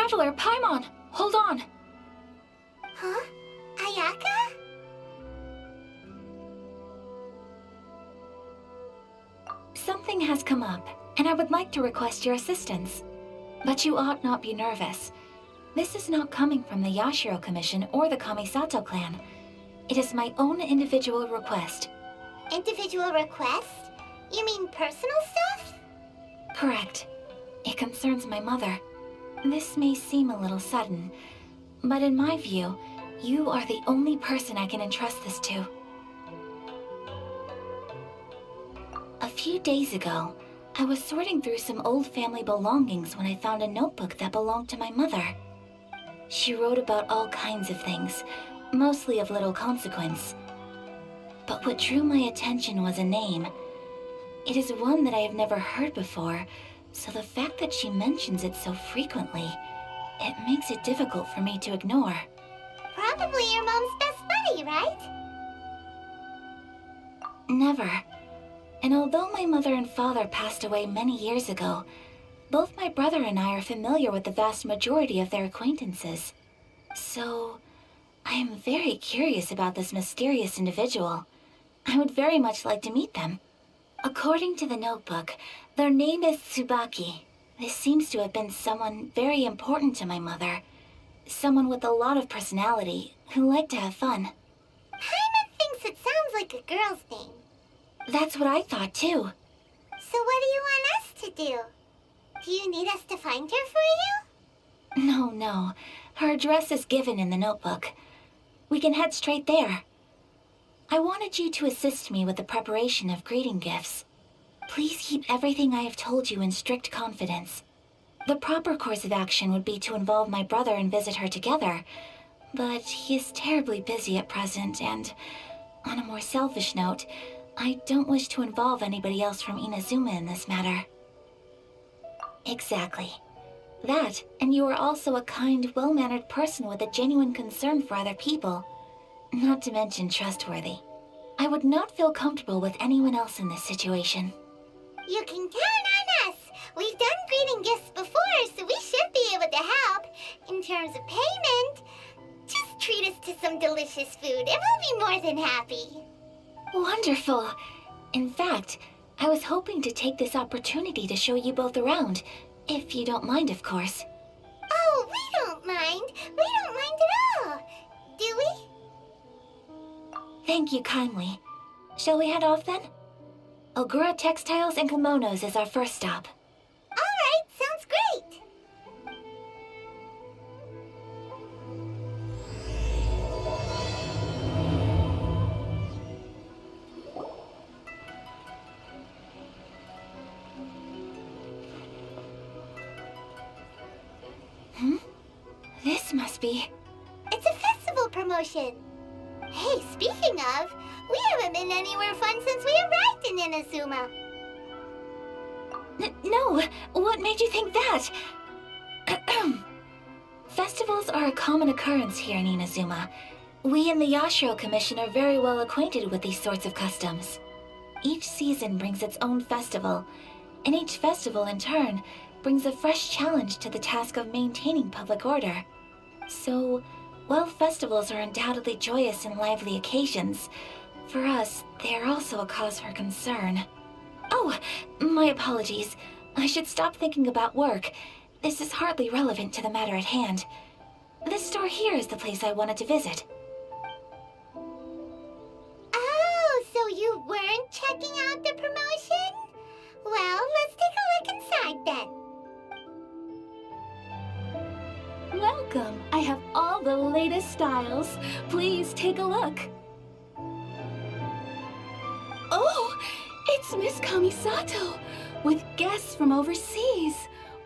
Traveler, Paimon, hold on. Huh? Ayaka? Something has come up, and I would like to request your assistance. But you ought not be nervous. This is not coming from the Yashiro Commission or the Kamisato clan. It is my own individual request. Individual request? You mean personal stuff? Correct. It concerns my mother. This may seem a little sudden, but in my view, you are the only person I can entrust this to. A few days ago, I was sorting through some old family belongings when I found a notebook that belonged to my mother. She wrote about all kinds of things, mostly of little consequence. But what drew my attention was a name. It is one that I have never heard before, so the fact that she mentions it so frequently, it makes it difficult for me to ignore. Probably your mom's best buddy, right? Never. And although my mother and father passed away many years ago, both my brother and I are familiar with the vast majority of their acquaintances. So, I am very curious about this mysterious individual. I would very much like to meet them. According to the notebook, their name is Tsubaki. This seems to have been someone very important to my mother. Someone with a lot of personality, who liked to have fun. Paimon thinks it sounds like a girl's name. That's what I thought too. So what do you want us to do? Do you need us to find her for you? No. Her address is given in the notebook. We can head straight there. I wanted you to assist me with the preparation of greeting gifts. Please keep everything I have told you in strict confidence. The proper course of action would be to involve my brother and visit her together, but he is terribly busy at present, and on a more selfish note, I don't wish to involve anybody else from Inazuma in this matter. Exactly. That, and you are also a kind, well-mannered person with a genuine concern for other people. Not to mention trustworthy. I would not feel comfortable with anyone else in this situation. You can count on us! We've done greeting gifts before, so we should be able to help. In terms of payment, just treat us to some delicious food and we'll be more than happy. Wonderful! In fact, I was hoping to take this opportunity to show you both around, if you don't mind, of course. Oh, we don't mind. We don't mind at all. Do we? Thank you kindly. Shall we head off then? Ogura Textiles and Kimonos is our first stop. All right, sounds great. This must be... It's a festival promotion. Hey, speaking of, we haven't been anywhere fun since we arrived in Inazuma. No, what made you think that? Festivals are a common occurrence here in Inazuma. We in the Yashiro Commission are very well acquainted with these sorts of customs. Each season brings its own festival, and each festival in turn brings a fresh challenge to the task of maintaining public order. So, while festivals are undoubtedly joyous and lively occasions, for us, they are also a cause for concern. Oh, my apologies. I should stop thinking about work. This is hardly relevant to the matter at hand. This store here is the place I wanted to visit. Oh, so you weren't checking out the promotion? Well, let's take a look inside then. Welcome! I have all the latest styles. Please take a look. Oh, it's Miss Kamisato, with guests from overseas.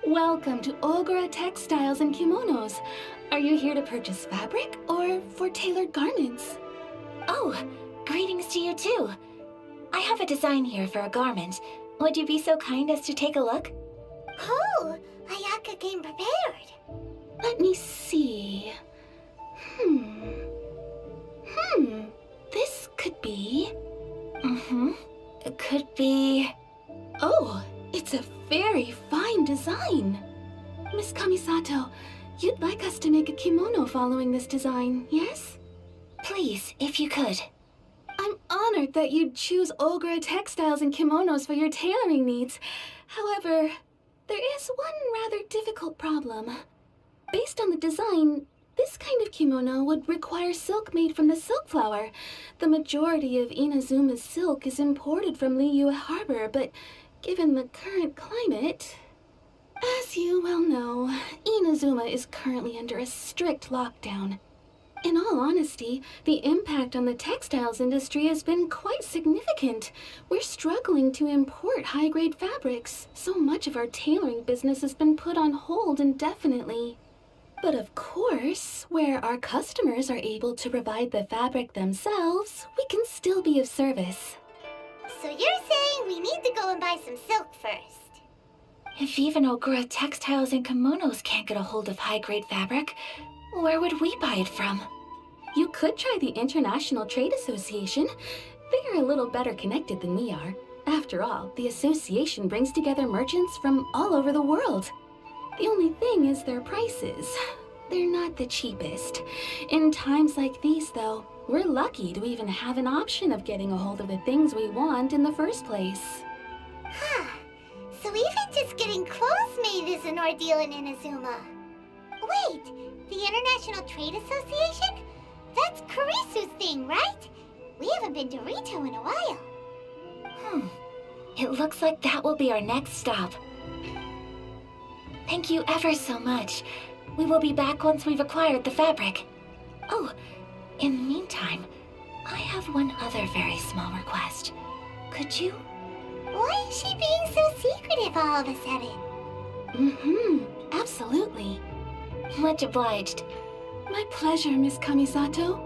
Welcome to Ogura Textiles and Kimonos. Are you here to purchase fabric or for tailored garments? Oh, greetings to you too. I have a design here for a garment. Would you be so kind as to take a look? Oh, Ayaka came prepared. Let me see. This could be... It could be... Oh, it's a very fine design. Miss Kamisato, You'd like us to make a kimono following this design, yes? Please, if you could. I'm honored that you'd choose Olgra textiles and kimonos for your tailoring needs. However, there is one rather difficult problem. Based on the design, this kind of kimono would require silk made from the silk flower. The majority of Inazuma's silk is imported from Liyue Harbor, but given the current climate... As you well know, Inazuma is currently under a strict lockdown. In all honesty, the impact on the textiles industry has been quite significant. We're struggling to import high-grade fabrics. So much of our tailoring business has been put on hold indefinitely. But of course, where our customers are able to provide the fabric themselves, we can still be of service. So you're saying we need to go and buy some silk first? If even Ogura textiles and kimonos can't get a hold of high-grade fabric, where would we buy it from? You could try the International Trade Association. They are a little better connected than we are. After all, the association brings together merchants from all over the world. The only thing is their prices. They're not the cheapest. In times like these, though, we're lucky to even have an option of getting a hold of the things we want in the first place. Huh. So even just getting clothes made is an ordeal in Inazuma. Wait, the International Trade Association? That's Kurisu's thing, right? We haven't been to Rito in a while. It looks like that will be our next stop. Thank you ever so much. We will be back once we've acquired the fabric. Oh, in the meantime, I have one other very small request. Could you? Why is she being so secretive all of a sudden? Absolutely. Much obliged. My pleasure, Miss Kamisato.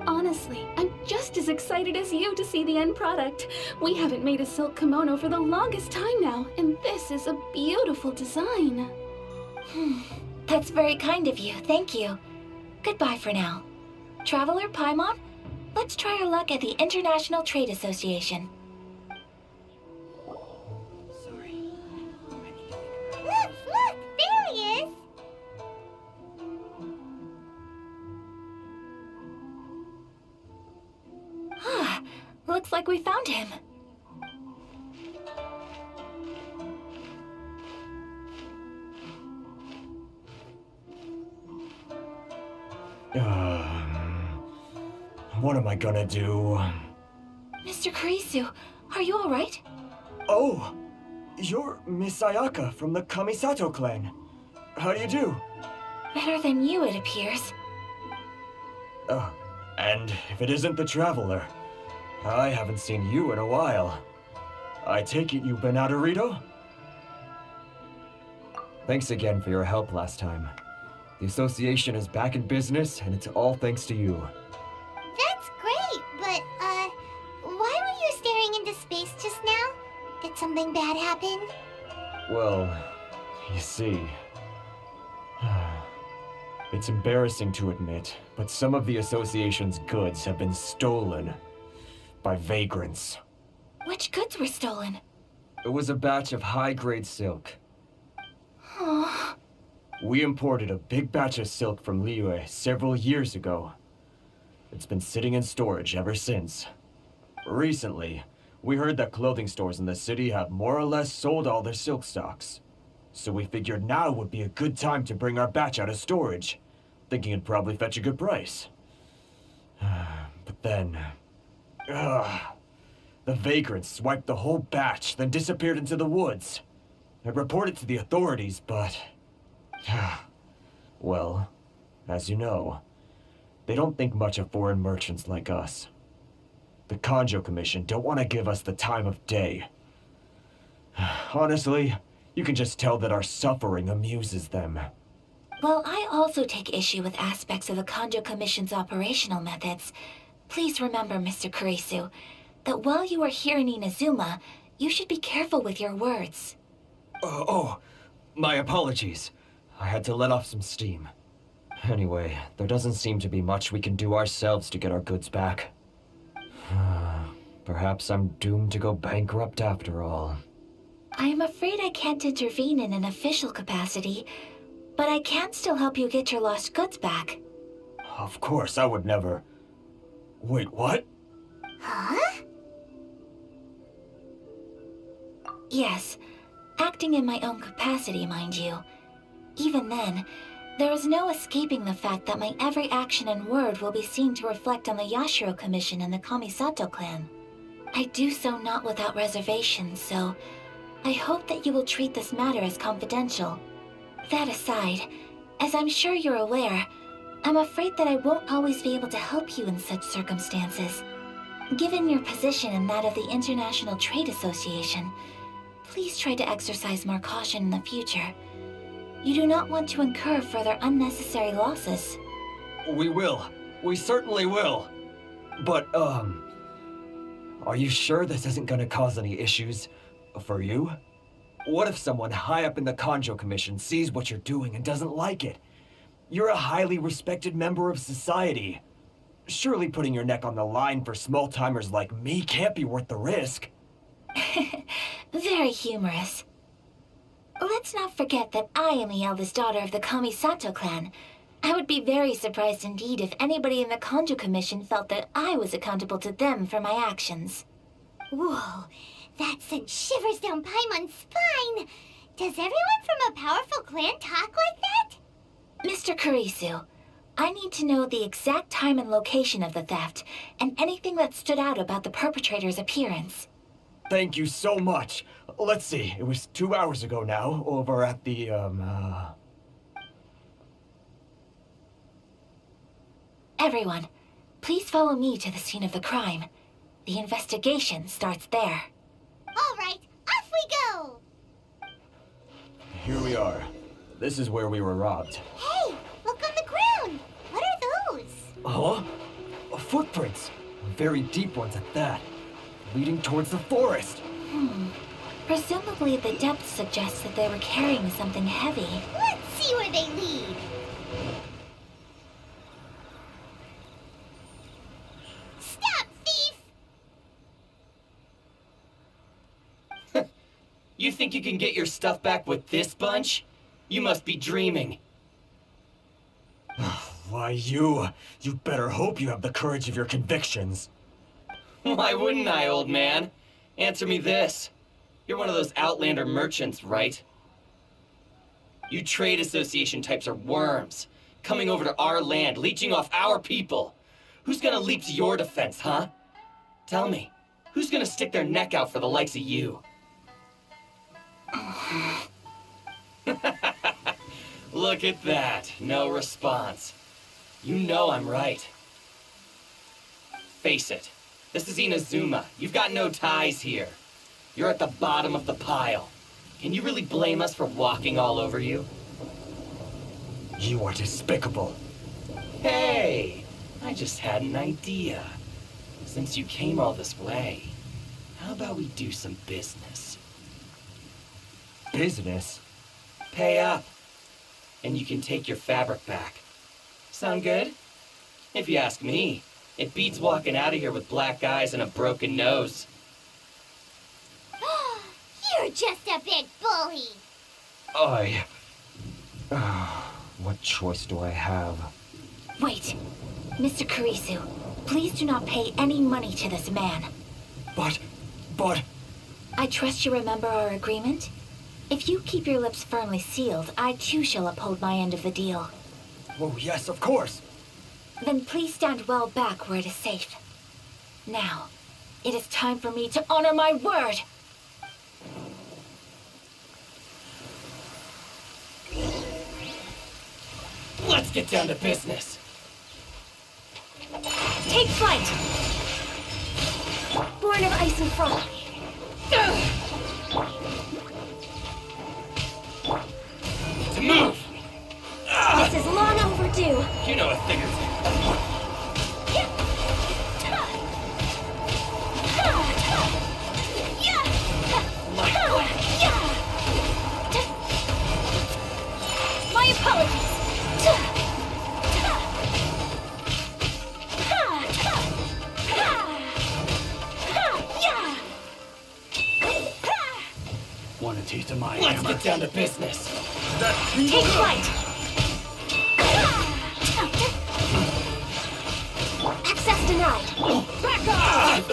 Honestly, I'm just as excited as you to see the end product. We haven't made a silk kimono for the longest time now, and this is a beautiful design. That's very kind of you, thank you. Goodbye for now. Traveler Paimon, let's try our luck at the International Trade Association. Look, there he is! Looks like we found him. What am I gonna do? Mr. Kurisu, are you alright? Oh, you're Miss Ayaka from the Kamisato clan. How do you do? Better than you, it appears. And if it isn't the Traveler, I haven't seen you in a while. I take it you've been out of Rito? Thanks again for your help last time. The association is back in business, and it's all thanks to you. That's great, but, why were you staring into space just now? Did something bad happen? Well, you see... It's embarrassing to admit, but some of the association's goods have been stolen by vagrants. Which goods were stolen? It was a batch of high-grade silk. Oh, We imported a big batch of silk from Liyue several years ago. It's been sitting in storage ever since. Recently, we heard that clothing stores in the city have more or less sold all their silk stocks. So we figured now would be a good time to bring our batch out of storage, thinking it'd probably fetch a good price. But then... the vagrants swiped the whole batch, then disappeared into the woods. I reported to the authorities, but... well, as you know, they don't think much of foreign merchants like us. The Kanjo Commission don't want to give us the time of day. Honestly, you can just tell that our suffering amuses them. well, I also take issue with aspects of the Kanjo Commission's operational methods. Please remember, Mr. Kurisu, that while you are here in Inazuma, you should be careful with your words. My apologies. I had to let off some steam. Anyway, there doesn't seem to be much we can do ourselves to get our goods back. Perhaps I'm doomed to go bankrupt after all. I am afraid I can't intervene in an official capacity, but I can still help you get your lost goods back. Of course, I would never... Wait, what? Huh? Yes, acting in my own capacity, mind you. Even then, there is no escaping the fact that my every action and word will be seen to reflect on the Yashiro Commission and the Kamisato clan. I do so not without reservation, so I hope that you will treat this matter as confidential. That aside, as I'm sure you're aware, I'm afraid that I won't always be able to help you in such circumstances. Given your position and that of the International Trade Association, please try to exercise more caution in the future. You do not want to incur further unnecessary losses. We will. We certainly will. But, are you sure this isn't gonna cause any issues for you? What if someone high up in the Kanjo Commission sees what you're doing and doesn't like it? You're a highly respected member of society. Surely putting your neck on the line for small-timers like me can't be worth the risk. Very humorous. Let's not forget that I am the eldest daughter of the Kamisato clan. I would be very surprised indeed if anybody in the Kanjo Commission felt that I was accountable to them for my actions. Whoa, that sent shivers down Paimon's spine. Does everyone from a powerful clan talk like that? Mr. Kurisu, I need to know the exact time and location of the theft, and anything that stood out about the perpetrator's appearance. Thank you so much. Let's see, it was 2 hours ago now, over at the, Everyone, please follow me to the scene of the crime. The investigation starts there. All right, off we go! Here we are. This is where we were robbed. Hey, look on the ground! What are those? Huh? Footprints. Very deep ones at that. Leading towards the forest. Presumably the depth suggests that they were carrying something heavy. Let's see where they lead. Stop, thief! You think you can get your stuff back with this bunch? You must be dreaming. Why, you better hope you have the courage of your convictions. Why wouldn't I, old man? Answer me this. You're one of those Outlander merchants, right? You trade association types are worms, coming over to our land, leeching off our people. Who's gonna leap to your defense, huh? Tell me, who's gonna stick their neck out for the likes of you? Look at that, no response. You know I'm right. Face it, this is Inazuma. You've got no ties here. You're at the bottom of the pile. Can you really blame us for walking all over you? You are despicable. Hey, I just had an idea. Since you came all this way, how about we do some business? Business? Pay up, and you can take your fabric back. Sound good? If you ask me, it beats walking out of here with black eyes and a broken nose. You're just a big bully! What choice do I have? Wait, Mr. Kurisu, please do not pay any money to this man. But... I trust you remember our agreement? If you keep your lips firmly sealed, I too shall uphold my end of the deal. Oh, yes, of course. Then please stand well back where it is safe. Now, it is time for me to honor my word! Let's get down to business. Take flight! Born of ice and frost. To move! This is long overdue. You know a thing or two. My apologies. Want a taste of my Let's hammer? get down to business. Take flight! side. Back off!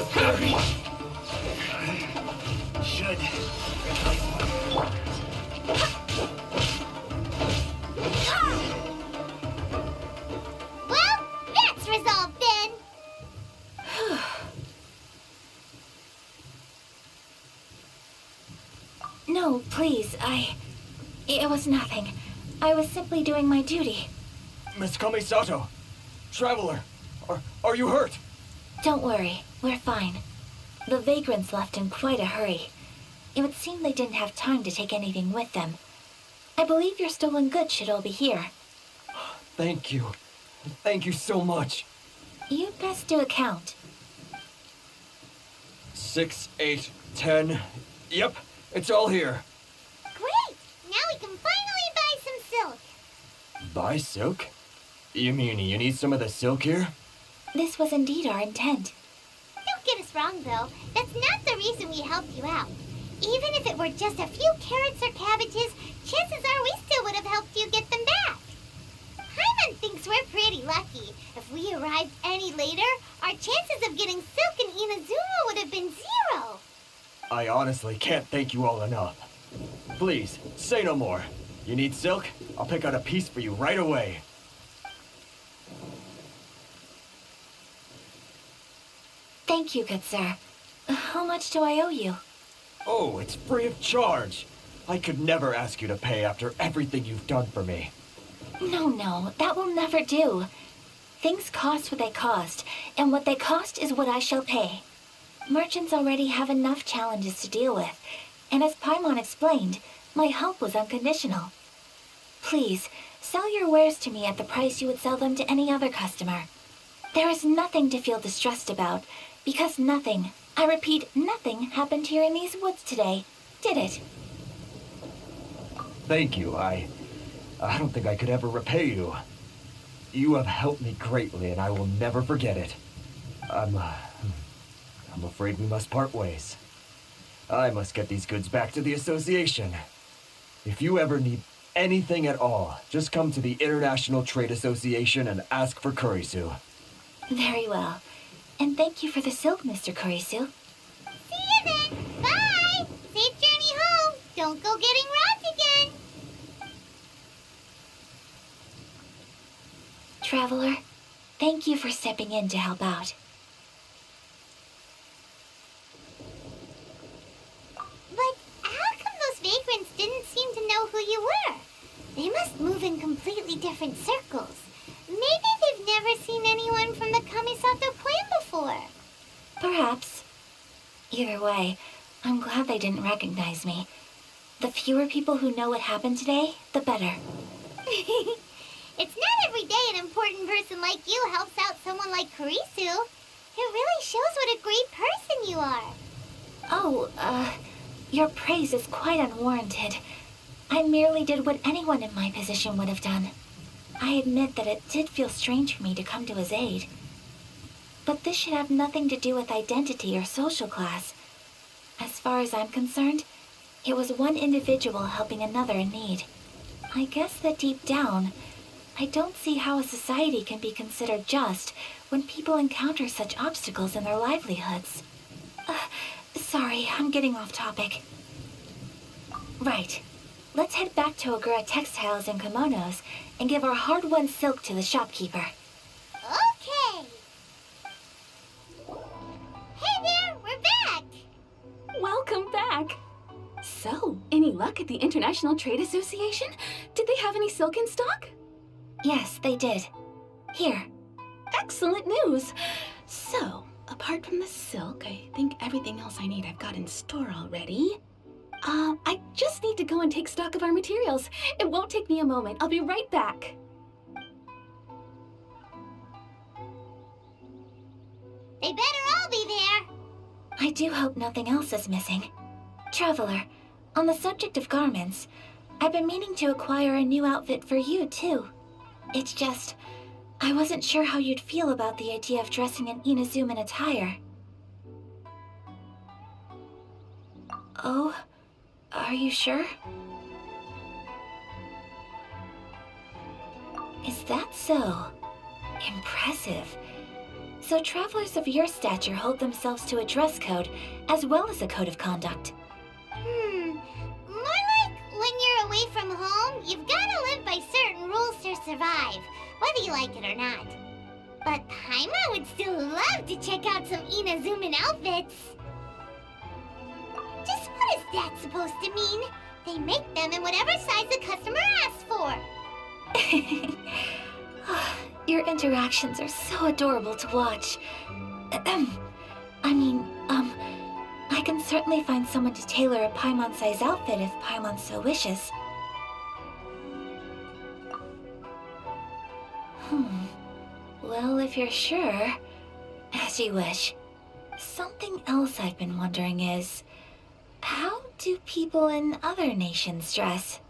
Should. Well, that's resolved then. No, please, It was nothing. I was simply doing my duty. Miss Kamisato! Traveler! Are you hurt? Don't worry, we're fine. The vagrants left in quite a hurry. It would seem they didn't have time to take anything with them. I believe your stolen goods should all be here. Thank you. Thank you so much. You'd best do a count. 6, 8, 10. Yep, it's all here. Great! Now we can finally buy some silk. Buy silk? You mean you need some of the silk here? This was indeed our intent. Don't get us wrong, though. That's not the reason we helped you out. Even if it were just a few carrots or cabbages, chances are we still would have helped you get them back. Paimon thinks we're pretty lucky. If we arrived any later, our chances of getting silk in Inazuma would have been 0. I honestly can't thank you all enough. Please, say no more. You need silk? I'll pick out a piece for you right away. Thank you, good sir. How much do I owe you? Oh, it's free of charge. I could never ask you to pay after everything you've done for me. No, that will never do. Things cost what they cost, and what they cost is what I shall pay. Merchants already have enough challenges to deal with, and as Paimon explained, my help was unconditional. Please, sell your wares to me at the price you would sell them to any other customer. There is nothing to feel distressed about, because nothing, I repeat, nothing happened here in these woods today, did it? Thank you. I don't think I could ever repay you. You have helped me greatly, and I will never forget it. I'm afraid we must part ways. I must get these goods back to the association. If you ever need anything at all, just come to the International Trade Association and ask for Kurisu. Very well. And thank you for the silk, Mr. Kurisu. See you then. Bye. Safe journey home. Don't go getting robbed again. Traveler, thank you for stepping in to help out. But how come those vagrants didn't seem to know who you were? They must move in completely different circles. Maybe they've never seen anyone from the Kamisato clan before. Perhaps. Either way, I'm glad they didn't recognize me. The fewer people who know what happened today, the better. It's not every day an important person like you helps out someone like Kurisu. It really shows what a great person you are. Oh, your praise is quite unwarranted. I merely did what anyone in my position would have done. I admit that it did feel strange for me to come to his aid. But this should have nothing to do with identity or social class. As far as I'm concerned, it was one individual helping another in need. I guess that deep down, I don't see how a society can be considered just when people encounter such obstacles in their livelihoods. Sorry, I'm getting off topic. Right. Let's head back to Ogura Textiles and Kimonos and give our hard-won silk to the shopkeeper. Okay. Hey there, we're back. Welcome back. So, any luck at the International Trade Association? Did they have any silk in stock? Yes, they did. Here. Excellent news. So, apart from the silk, I think everything else I need I've got in store already. I just need to go and take stock of our materials. It won't take me a moment. I'll be right back. They better all be there. I do hope nothing else is missing. Traveler, on the subject of garments, I've been meaning to acquire a new outfit for you, too. It's just, I wasn't sure how you'd feel about the idea of dressing in Inazuman attire. Oh, are you sure? Is that so? Impressive. So travelers of your stature hold themselves to a dress code as well as a code of conduct. More like when you're away from home, you've gotta live by certain rules to survive, whether you like it or not. But Paimon would still love to check out some Inazuman outfits. Just what is that supposed to mean? They make them in whatever size the customer asks for. Your interactions are so adorable to watch. I can certainly find someone to tailor a Paimon-size outfit if Paimon so wishes. Well, if you're sure, as you wish. Something else I've been wondering is, how do people in other nations dress?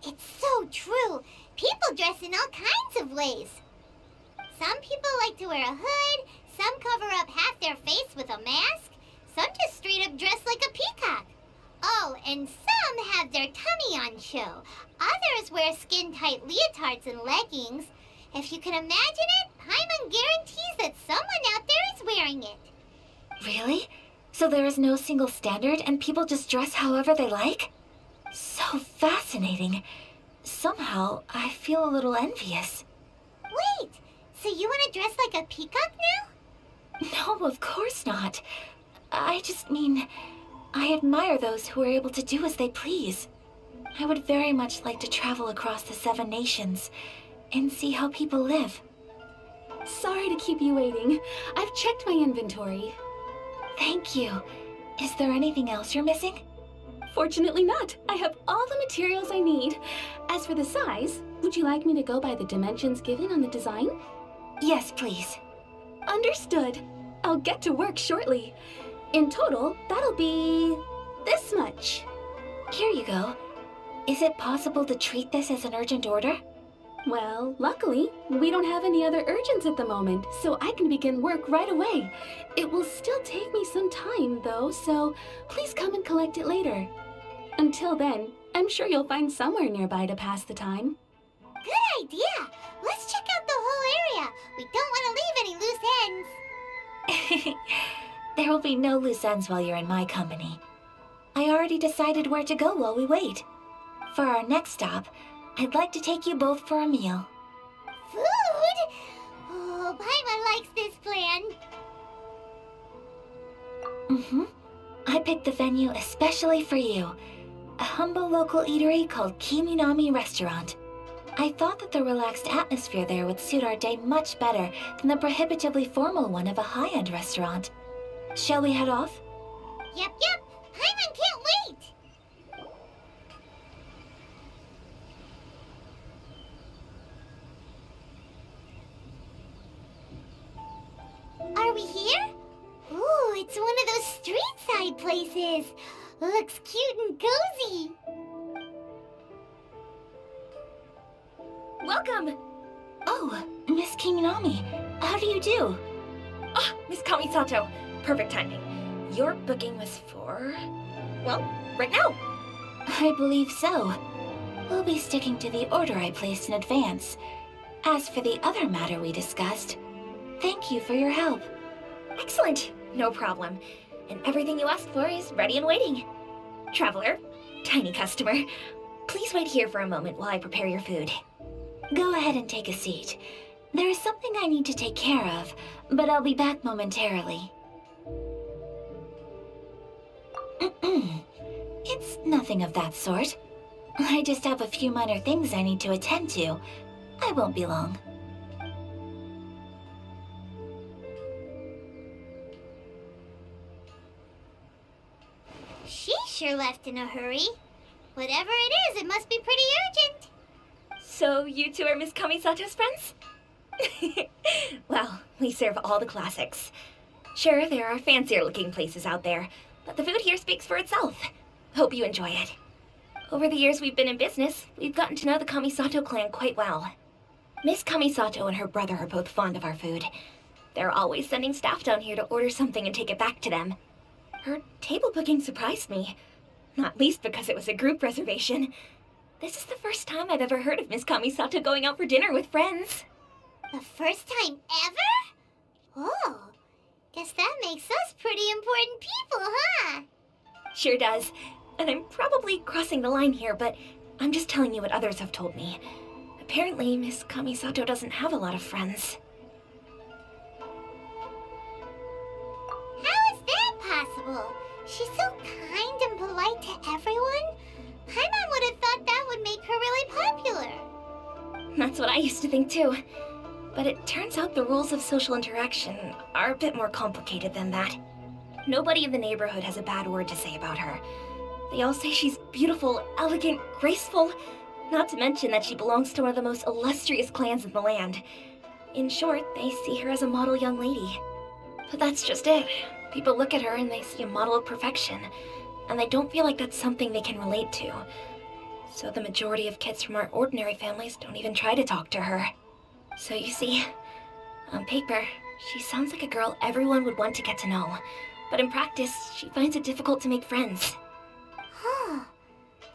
It's so true. People dress in all kinds of ways. Some people like to wear a hood, some cover up half their face with a mask, some just straight up dress like a peacock. Oh, and some have their tummy on show. Others wear skin-tight leotards and leggings. If you can imagine it, Paimon guarantees that someone out there is wearing it. Really? So there is no single standard and people just dress however they like? So fascinating. Somehow, I feel a little envious. Wait, so you want to dress like a peacock now? No, of course not. I just mean, I admire those who are able to do as they please. I would very much like to travel across the 7 nations and see how people live. Sorry to keep you waiting. I've checked my inventory. Thank you. Is there anything else you're missing? Fortunately not. I have all the materials I need. As for the size, would you like me to go by the dimensions given on the design? Yes, please. Understood. I'll get to work shortly. In total, that'll be this much. Here you go. Is it possible to treat this as an urgent order? Well, luckily, we don't have any other urgents at the moment, so I can begin work right away. It will still take me some time, though, so please come and collect it later. Until then, I'm sure you'll find somewhere nearby to pass the time. Good idea. Let's check out the whole area. We don't want to leave any loose ends. There will be no loose ends while you're in my company. I already decided where to go while we wait. For our next stop, I'd like to take you both for a meal. Food? Oh, Paimon likes this plan. I picked the venue especially for you. A humble local eatery called Kiminami Restaurant. I thought that the relaxed atmosphere there would suit our day much better than the prohibitively formal one of a high-end restaurant. Shall we head off? Yep. Paimon can't wait. Are we here? Ooh, it's one of those street-side places. Looks cute and cozy. Welcome! Oh, Miss Kiminami, how do you do? Ah, Miss Kamisato. Perfect timing. Your booking was for... well, right now. I believe so. We'll be sticking to the order I placed in advance. As for the other matter we discussed, thank you for your help. Excellent. No problem. And everything you asked for is ready and waiting. Traveler, tiny customer, please wait here for a moment while I prepare your food. Go ahead and take a seat. There is something I need to take care of, but I'll be back momentarily. It's nothing of that sort. I just have a few minor things I need to attend to. I won't be long. She sure left in a hurry. Whatever it is, it must be pretty urgent. So you two are Miss Kamisato's friends? Well, we serve all the classics. Sure, there are fancier looking places out there, but the food here speaks for itself. Hope you enjoy it. Over the years we've been in business, we've gotten to know the Kamisato clan quite well. Miss Kamisato and her brother are both fond of our food. They're always sending staff down here to order something and take it back to them. Her table booking surprised me, not least because it was a group reservation. This is the first time I've ever heard of Miss Kamisato going out for dinner with friends. The first time ever? Oh, guess that makes us pretty important people, huh? Sure does. And I'm probably crossing the line here, but I'm just telling you what others have told me. Apparently, Miss Kamisato doesn't have a lot of friends. How is that possible? She's so kind and polite to everyone. Paimon would have thought that would make her really popular. That's what I used to think too. But it turns out the rules of social interaction are a bit more complicated than that. Nobody in the neighborhood has a bad word to say about her. They all say she's beautiful, elegant, graceful, not to mention that she belongs to one of the most illustrious clans in the land. In short, they see her as a model young lady. But that's just it. People look at her and they see a model of perfection, and they don't feel like that's something they can relate to. So the majority of kids from our ordinary families don't even try to talk to her. So you see, on paper, she sounds like a girl everyone would want to get to know. But in practice, she finds it difficult to make friends. Huh.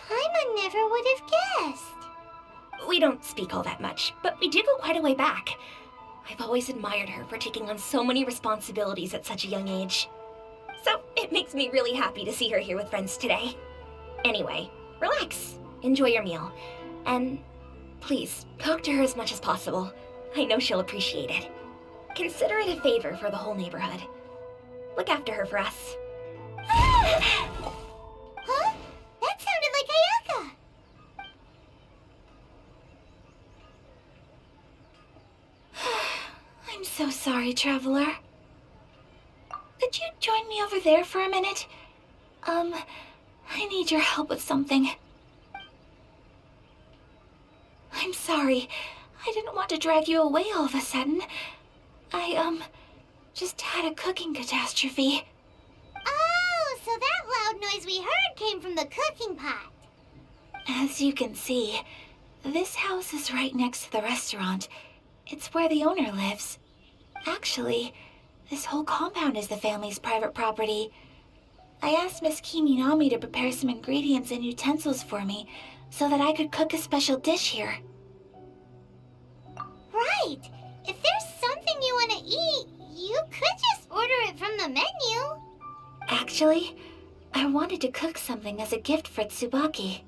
Paimon never would have guessed. We don't speak all that much, but we do go quite a way back. I've always admired her for taking on so many responsibilities at such a young age. So it makes me really happy to see her here with friends today. Anyway, relax, enjoy your meal, and please, talk to her as much as possible. I know she'll appreciate it. Consider it a favor for the whole neighborhood. Look after her for us. Huh? That sounded like Ayaka. I'm so sorry, traveler. Could you join me over there for a minute? I need your help with something. I'm sorry. I didn't want to drag you away all of a sudden. I, just had a cooking catastrophe. Oh, so that loud noise we heard came from the cooking pot. As you can see, this house is right next to the restaurant. It's where the owner lives. Actually, this whole compound is the family's private property. I asked Miss Kiminami to prepare some ingredients and utensils for me so that I could cook a special dish here. Right. If there's something you want to eat, you could just order it from the menu. Actually, I wanted to cook something as a gift for Tsubaki.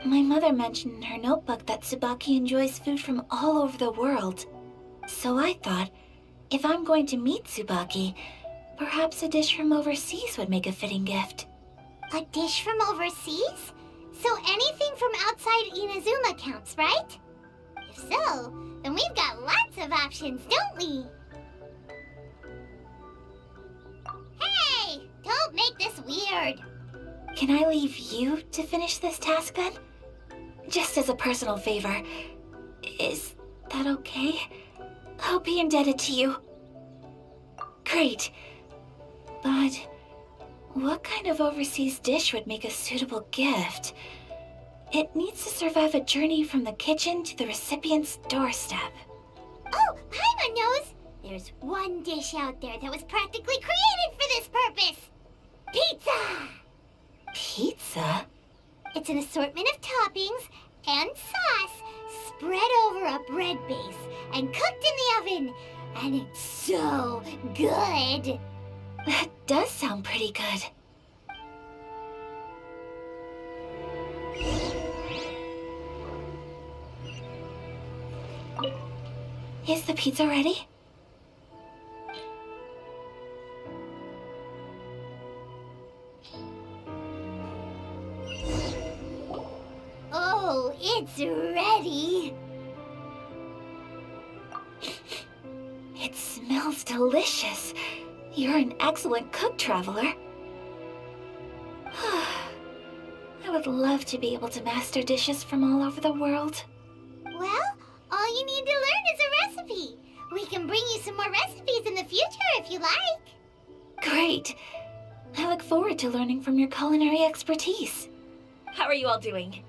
My mother mentioned in her notebook that Tsubaki enjoys food from all over the world. So I thought, if I'm going to meet Tsubaki, perhaps a dish from overseas would make a fitting gift. A dish from overseas? So anything from outside Inazuma counts, right? If so, then we've got lots of options, don't we? Hey! Don't make this weird. Can I leave you to finish this task then? Just as a personal favor. Is that okay? I'll be indebted to you. Great. But what kind of overseas dish would make a suitable gift? It needs to survive a journey from the kitchen to the recipient's doorstep. Oh, Paimon knows! There's one dish out there that was practically created for this purpose! Pizza! Pizza? It's an assortment of toppings and sauce spread over a bread base and cooked in the oven. And it's so good! That does sound pretty good. Is the pizza ready? Oh, it's ready! It smells delicious. You're an excellent cook, traveler. I would love to be able to master dishes from all over the world. Well, all you need to learn is a recipe. We can bring you some more recipes in the future if you like. Great. I look forward to learning from your culinary expertise. How are you all doing?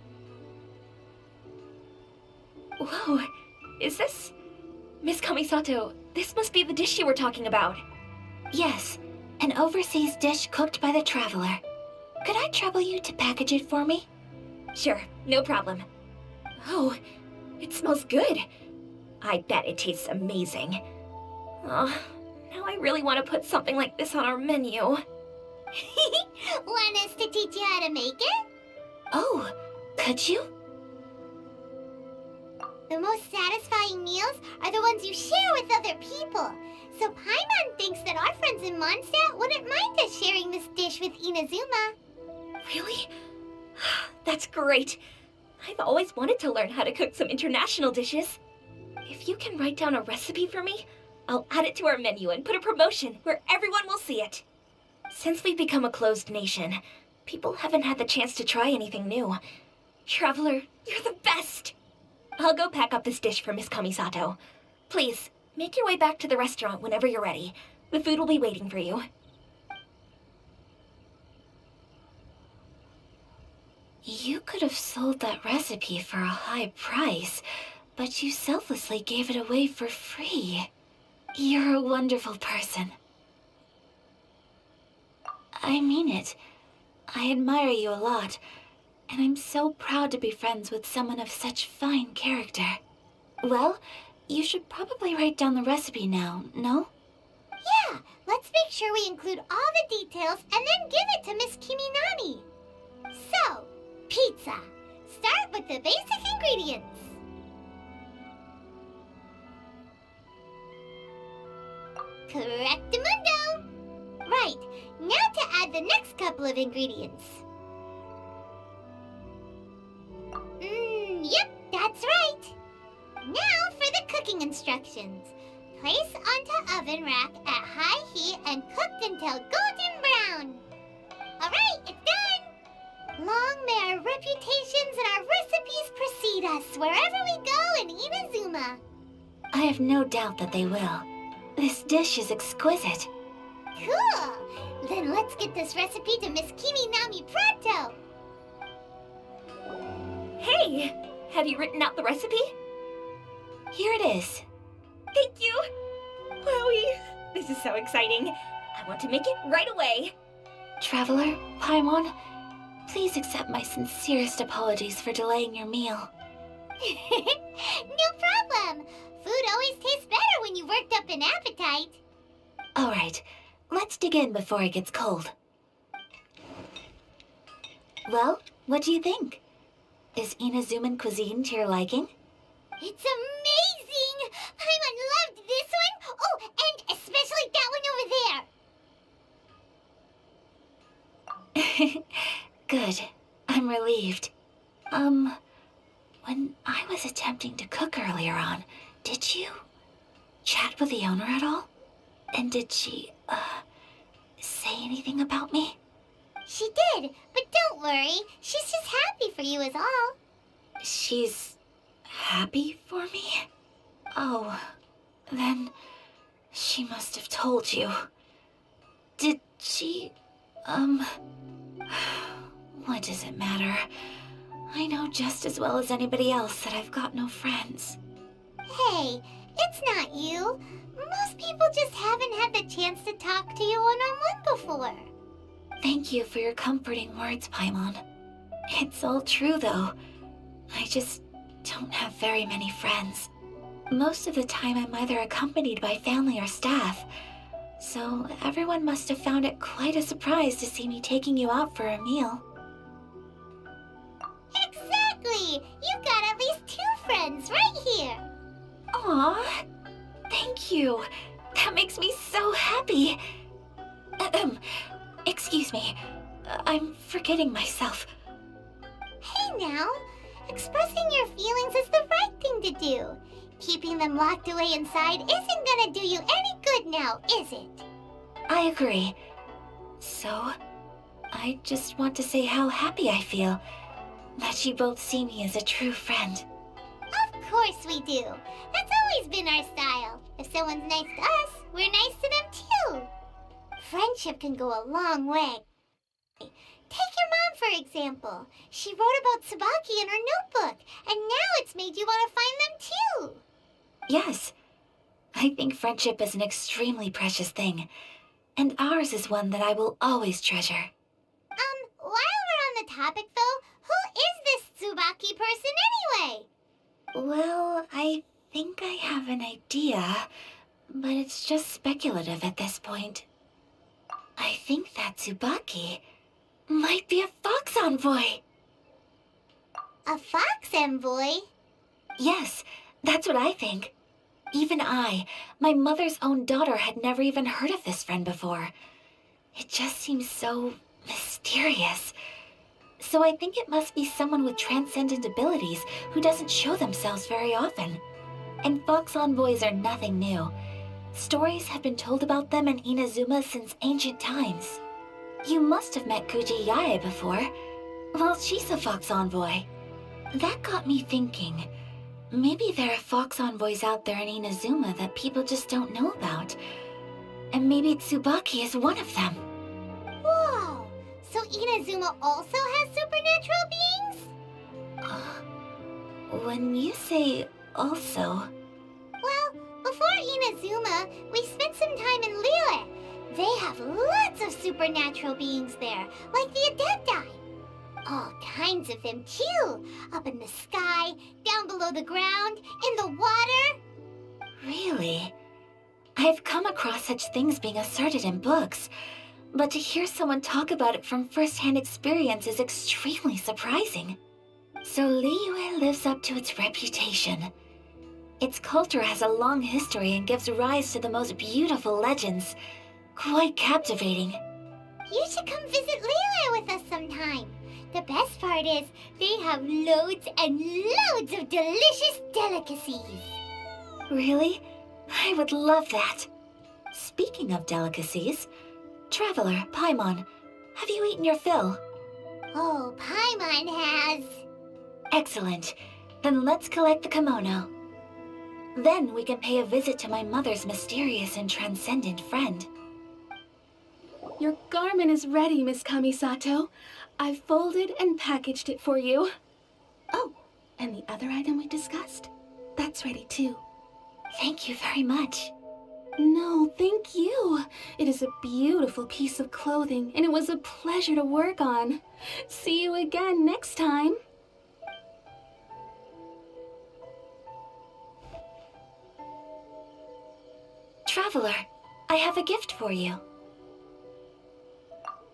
Whoa, is this... Miss Kamisato, this must be the dish you were talking about. Yes, an overseas dish cooked by the traveler. Could I trouble you to package it for me? Sure, no problem. Oh, it smells good. I bet it tastes amazing. Oh, now I really want to put something like this on our menu. Want us to teach you how to make it? Oh, could you? The most satisfying meals are the ones you share with other people. So Paimon thinks that our friends in Mondstadt wouldn't mind us sharing this dish with Inazuma. Really? That's great. I've always wanted to learn how to cook some international dishes. If you can write down a recipe for me, I'll add it to our menu and put a promotion where everyone will see it. Since we've become a closed nation, people haven't had the chance to try anything new. Traveler, you're the best! I'll go pack up this dish for Miss Kamisato. Please, make your way back to the restaurant whenever you're ready. The food will be waiting for you. You could have sold that recipe for a high price, but you selflessly gave it away for free. You're a wonderful person. I mean it. I admire you a lot, and I'm so proud to be friends with someone of such fine character. Well, you should probably write down the recipe now, no? Yeah, let's make sure we include all the details and then give it to Miss Kiminami. So, pizza. Start with the basic ingredients. Correctamundo! Right, now to add the next couple of ingredients. Yep, that's right. Now for the cooking instructions. Place onto oven rack at high heat and cooked until golden brown. Alright, it's done! Long may our reputations and our recipes precede us wherever we go in Inazuma. I have no doubt that they will. This dish is exquisite. Cool! Then let's get this recipe to Miss Kiminami pronto! Hey! Have you written out the recipe? Here it is. Thank you! Wowie! This is so exciting. I want to make it right away. Traveler, Paimon, please accept my sincerest apologies for delaying your meal. No problem! Food always tastes better when you worked up an appetite. All right, let's dig in before it gets cold. Well, what do you think? Is Inazuman cuisine to your liking? It's amazing! Paimon loved this one! Oh, and especially that one over there! Good. I'm relieved. When I was attempting to cook earlier on, did you chat with the owner at all? And did she, say anything about me? She did, but don't worry. She's just happy for you is all. She's happy for me? Oh, then she must have told you. Did she, what does it matter? I know just as well as anybody else that I've got no friends. Hey, it's not you. Most people just haven't had the chance to talk to you one-on-one before. Thank you for your comforting words, Paimon. It's all true, though. I just don't have very many friends. Most of the time I'm either accompanied by family or staff, so everyone must have found it quite a surprise to see me taking you out for a meal. Exactly! You've got at least 2 friends right here. Aw, thank you. That makes me so happy. Excuse me. I'm forgetting myself. Hey now, expressing your feelings is the right thing to do. Keeping them locked away inside isn't gonna do you any good now, is it? I agree. So, I just want to say how happy I feel that you both see me as a true friend. Of course we do. That's always been our style. If someone's nice to us, we're nice to them too. Friendship can go a long way. Take your mom, for example. She wrote about Tsubaki in her notebook, and now it's made you want to find them too. Yes, I think friendship is an extremely precious thing, and ours is one that I will always treasure. While we're on the topic though, who is this Tsubaki person anyway? Well, I think I have an idea, but it's just speculative at this point. I think that Tsubaki might be a fox envoy. A fox envoy? Yes, that's what I think. Even I, my mother's own daughter, had never even heard of this friend before. It just seems so mysterious. So I think it must be someone with transcendent abilities who doesn't show themselves very often. And fox envoys are nothing new. Stories have been told about them in Inazuma since ancient times. You must have met Kuji Yae before. Well, she's a fox envoy. That got me thinking. Maybe there are fox envoys out there in Inazuma that people just don't know about. And maybe Tsubaki is one of them. Whoa! So Inazuma also has supernatural beings? When you say also... Well, before Inazuma, we spent some time in Liyue. They have lots of supernatural beings there, like the Adepti. All kinds of them too. Up in the sky, down below the ground, in the water. Really? I've come across such things being asserted in books, but to hear someone talk about it from first-hand experience is extremely surprising. So Liyue lives up to its reputation. Its culture has a long history and gives rise to the most beautiful legends. Quite captivating. You should come visit Liyue with us sometime. The best part is, they have loads and loads of delicious delicacies. Really? I would love that. Speaking of delicacies, Traveler, Paimon, have you eaten your fill? Oh, Paimon has. Excellent. Then let's collect the kimono. Then we can pay a visit to my mother's mysterious and transcendent friend. Your garment is ready, Miss Kamisato. I've folded and packaged it for you. Oh, and the other item we discussed? That's ready too. Thank you very much. No, thank you. It is a beautiful piece of clothing, and it was a pleasure to work on. See you again next time. Traveler, I have a gift for you.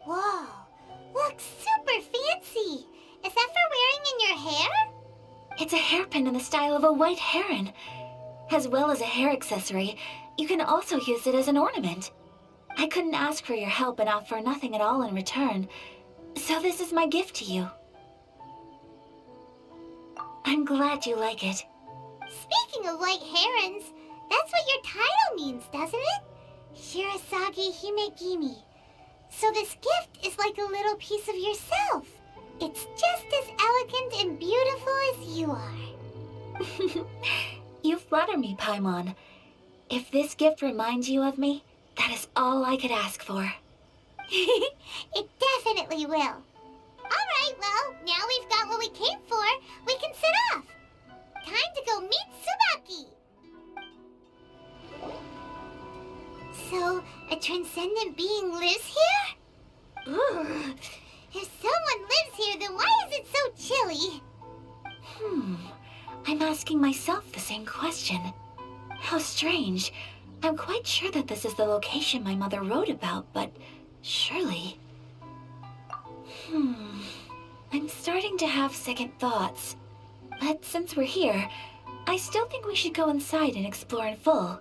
Whoa, looks super fancy. Is that for wearing in your hair? It's a hairpin in the style of a white heron. As well as a hair accessory, you can also use it as an ornament. I couldn't ask for your help and offer nothing at all in return, so this is my gift to you. I'm glad you like it. Speaking of white herons, that's what your title means, doesn't it? Shirasagi Himegimi. So this gift is like a little piece of yourself. It's just as elegant and beautiful as you are. You flatter me, Paimon. If this gift reminds you of me, that is all I could ask for. It definitely will. Alright, well, now we've got what we came for. We can set off. Time to go meet Tsubaki. So, a transcendent being lives here? Ugh. If someone lives here, then why is it so chilly? I'm asking myself the same question. How strange. I'm quite sure that this is the location my mother wrote about, but surely... I'm starting to have second thoughts. But since we're here, I still think we should go inside and explore in full.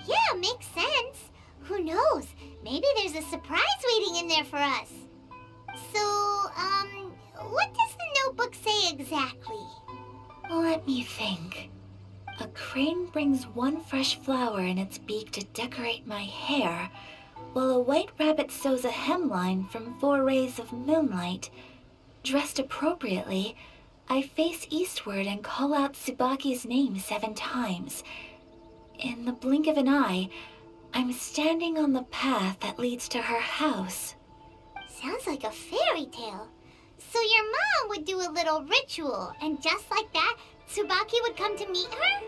Yeah, makes sense. Who knows? Maybe there's a surprise waiting in there for us. So, what does the notebook say exactly? Let me think. A crane brings one fresh flower in its beak to decorate my hair, while a white rabbit sews a hemline from 4 rays of moonlight. Dressed appropriately, I face eastward and call out Tsubaki's name 7 times. In the blink of an eye, I'm standing on the path that leads to her house. Sounds like a fairy tale. So your mom would do a little ritual, and just like that, Tsubaki would come to meet her?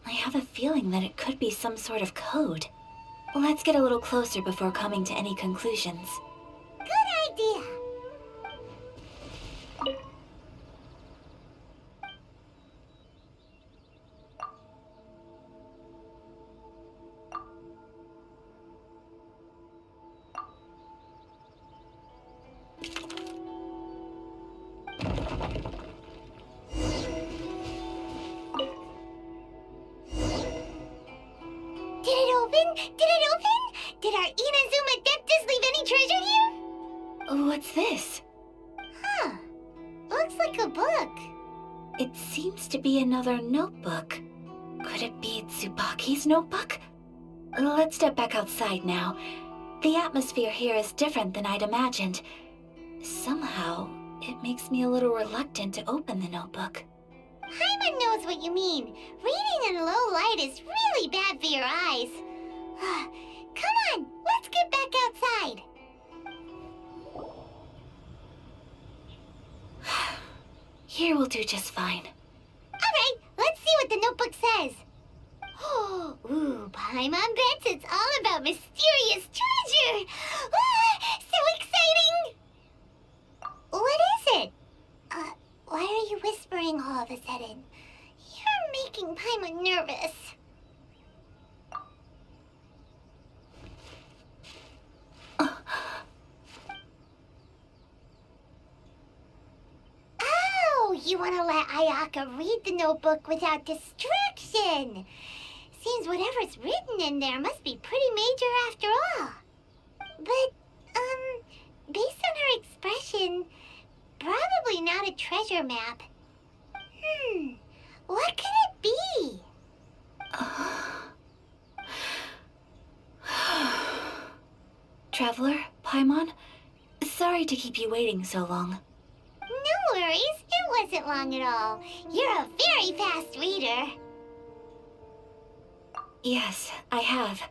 I have a feeling that it could be some sort of code. Let's get a little closer before coming to any conclusions. Good idea. Did it open? Did our Inazuma Adeptus leave any treasure here? What's this? Huh. Looks like a book. It seems to be another notebook. Could it be Tsubaki's notebook? Let's step back outside now. The atmosphere here is different than I'd imagined. Somehow, it makes me a little reluctant to open the notebook. Paimon knows what you mean. Reading in low light is really bad for your eyes. Come on, let's get back outside. Here will do just fine. Alright, let's see what the notebook says. Ooh, Paimon bets it's all about mysterious treasure. So exciting! What is it? Why are you whispering all of a sudden? You're making Paimon nervous. Oh, you want to let Ayaka read the notebook without distraction. Seems whatever's written in there must be pretty major after all. But, based on her expression, probably not a treasure map. What could it be? Traveler, Paimon, sorry to keep you waiting so long. No worries, it wasn't long at all. You're a very fast reader. Yes, I have.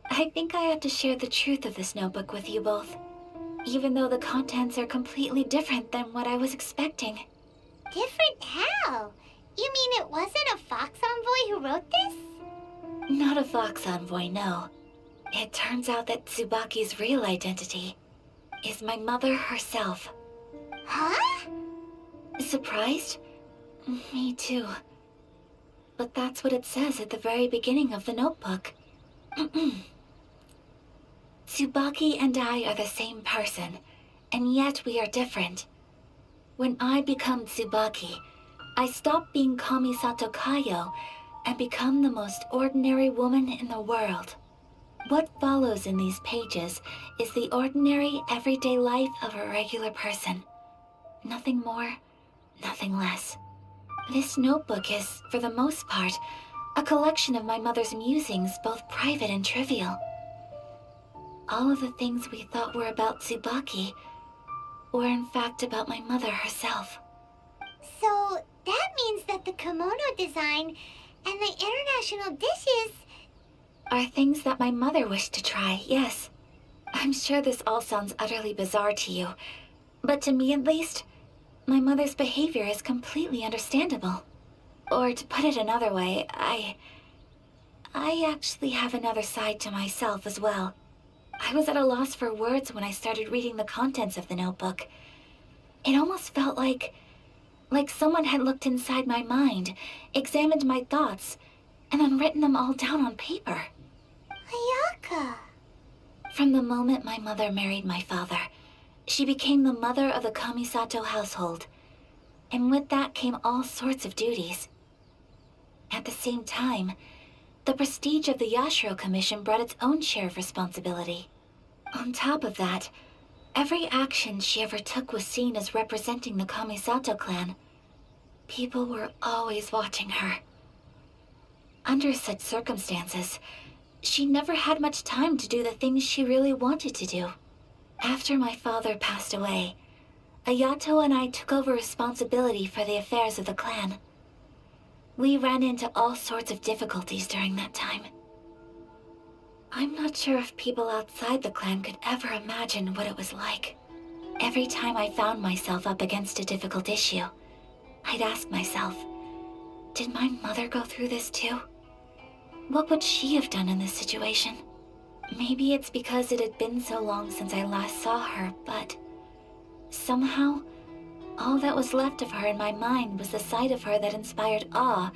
I think I have to share the truth of this notebook with you both, even though the contents are completely different than what I was expecting. Different how? You mean it wasn't a Fox Envoy who wrote this? Not a Fox Envoy, no. It turns out that Tsubaki's real identity is my mother herself. Huh? Surprised? Me too. But that's what it says at the very beginning of the notebook. Tsubaki and I are the same person, and yet we are different. When I become Tsubaki, I stop being Kamisato Kayo and become the most ordinary woman in the world. What follows in these pages is the ordinary, everyday life of a regular person. Nothing more, nothing less. This notebook is, for the most part, a collection of my mother's musings, both private and trivial. All of the things we thought were about Tsubaki were in fact about my mother herself. So that means that the kimono design and the international dishes Are things that my mother wished to try, yes. I'm sure this all sounds utterly bizarre to you, but to me at least, my mother's behavior is completely understandable. Or to put it another way, I actually have another side to myself as well. I was at a loss for words when I started reading the contents of the notebook. It almost felt like someone had looked inside my mind, examined my thoughts, and then written them all down on paper. Ayaka. From the moment my mother married my father, she became the mother of the Kamisato household, and with that came all sorts of duties. At the same time, the prestige of the Yashiro Commission brought its own share of responsibility. On top of that, every action she ever took was seen as representing the Kamisato clan. People were always watching her. Under such circumstances, she never had much time to do the things she really wanted to do. After my father passed away, Ayato and I took over responsibility for the affairs of the clan. We ran into all sorts of difficulties during that time. I'm not sure if people outside the clan could ever imagine what it was like. Every time I found myself up against a difficult issue, I'd ask myself, did my mother go through this too? What would she have done in this situation? Maybe it's because it had been so long since I last saw her, but somehow, all that was left of her in my mind was the side of her that inspired awe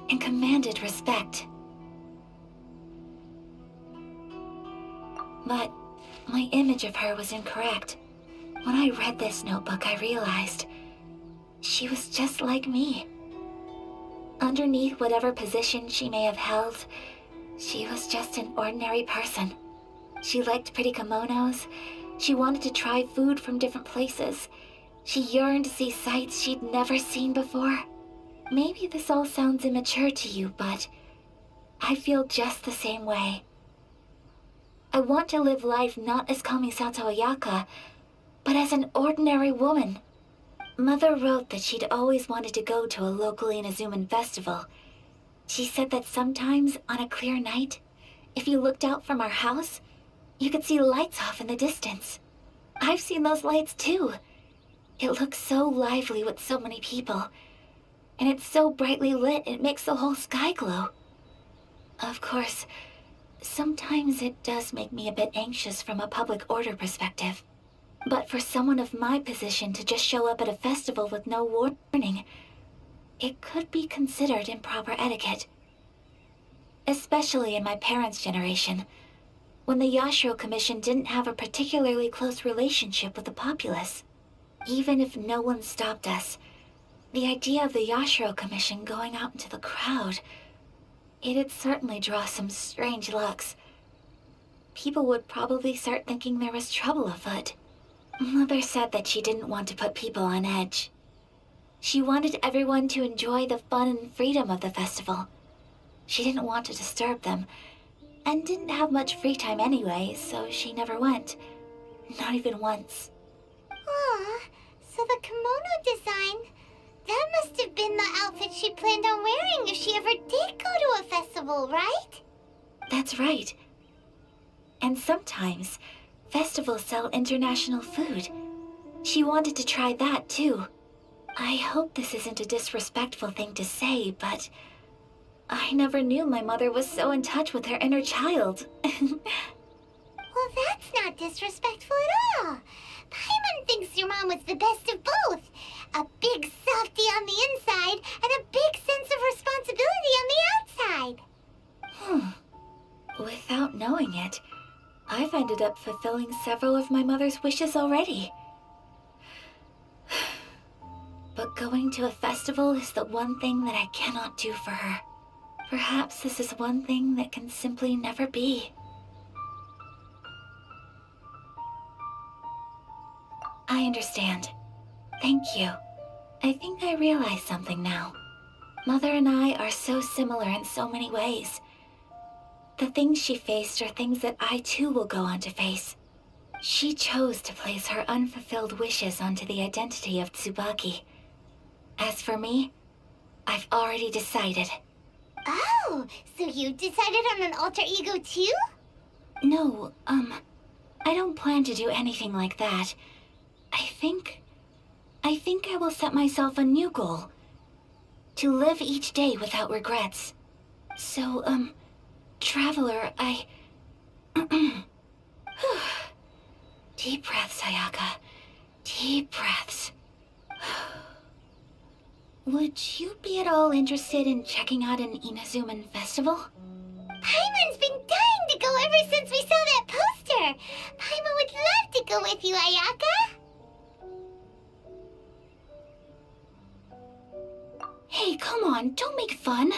and commanded respect. But my image of her was incorrect. When I read this notebook, I realized she was just like me. Underneath whatever position she may have held, She was just an ordinary person. She liked pretty kimonos. She wanted to try food from different places. She yearned to see sights she'd never seen before. Maybe this all sounds immature to you, but I feel just the same way. I want to live life not as Kamisato Ayaka, but as an ordinary woman. Mother wrote that she'd always wanted to go to a local Inazuman festival. She said that sometimes, on a clear night, if you looked out from our house, you could see lights off in the distance. I've seen those lights too. It looks so lively with so many people. And it's so brightly lit, it makes the whole sky glow. Of course, sometimes it does make me a bit anxious from a public order perspective. But for someone of my position to just show up at a festival with no warning, it could be considered improper etiquette. Especially in my parents' generation, when the Yashiro Commission didn't have a particularly close relationship with the populace. Even if no one stopped us, the idea of the Yashiro Commission going out into the crowd, it'd certainly draw some strange looks. People would probably start thinking there was trouble afoot. Mother said that she didn't want to put people on edge. She wanted everyone to enjoy the fun and freedom of the festival. She didn't want to disturb them, and didn't have much free time anyway, so she never went. Not even once. Aw, so the kimono design, that must have been the outfit she planned on wearing if she ever did go to a festival, right? That's right. And sometimes, festivals sell international food. She wanted to try that too. I hope this isn't a disrespectful thing to say, but I never knew my mother was so in touch with her inner child. Well, that's not disrespectful at all. Paimon thinks your mom was the best of both. A big softie on the inside and a big sense of responsibility on the outside. Without knowing it, I've ended up fulfilling several of my mother's wishes already. But going to a festival is the one thing that I cannot do for her. Perhaps this is one thing that can simply never be. I understand. Thank you. I think I realize something now. Mother and I are so similar in so many ways. The things she faced are things that I too will go on to face. She chose to place her unfulfilled wishes onto the identity of Tsubaki. As for me, I've already decided. Oh, so you decided on an alter ego too? No, I don't plan to do anything like that. I think I will set myself a new goal. To live each day without regrets. So, Traveler, Deep breaths, Ayaka. Deep breaths. Would you be at all interested in checking out an Inazuman festival? Paimon's been dying to go ever since we saw that poster. Paimon would love to go with you, Ayaka. Hey, come on, don't make fun.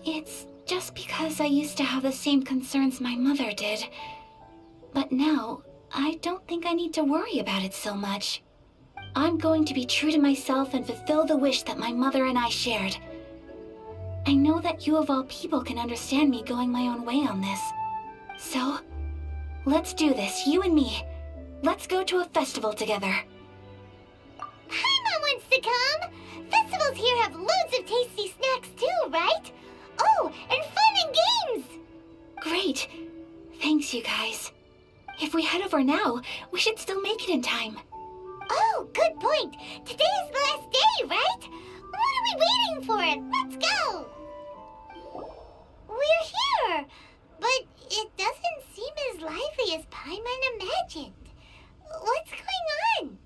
It's just because I used to have the same concerns my mother did. But now, I don't think I need to worry about it so much. I'm going to be true to myself and fulfill the wish that my mother and I shared. I know that you of all people can understand me going my own way on this. So, let's do this, you and me. Let's go to a festival together. Paimon wants to come. Festivals here have loads of tasty snacks too, right? Oh, and fun and games! Great. Thanks, you guys. If we head over now, we should still make it in time. Oh, good point. Today is the last day, right? What are we waiting for? Let's go! We're here, but it doesn't seem as lively as Paimon imagined. What's going on?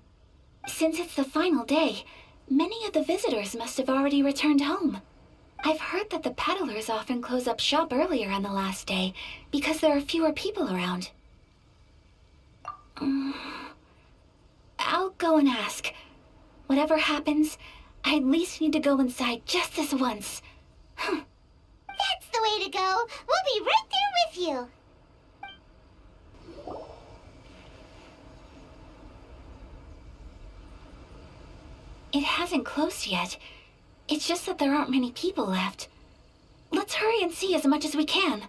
Since it's the final day, many of the visitors must have already returned home. I've heard that the peddlers often close up shop earlier on the last day because there are fewer people around. I'll go and ask. Whatever happens, I at least need to go inside just this once. That's the way way to go. We'll be right there with you. It hasn't closed yet. It's just that there aren't many people left. Let's hurry and see as much as we can.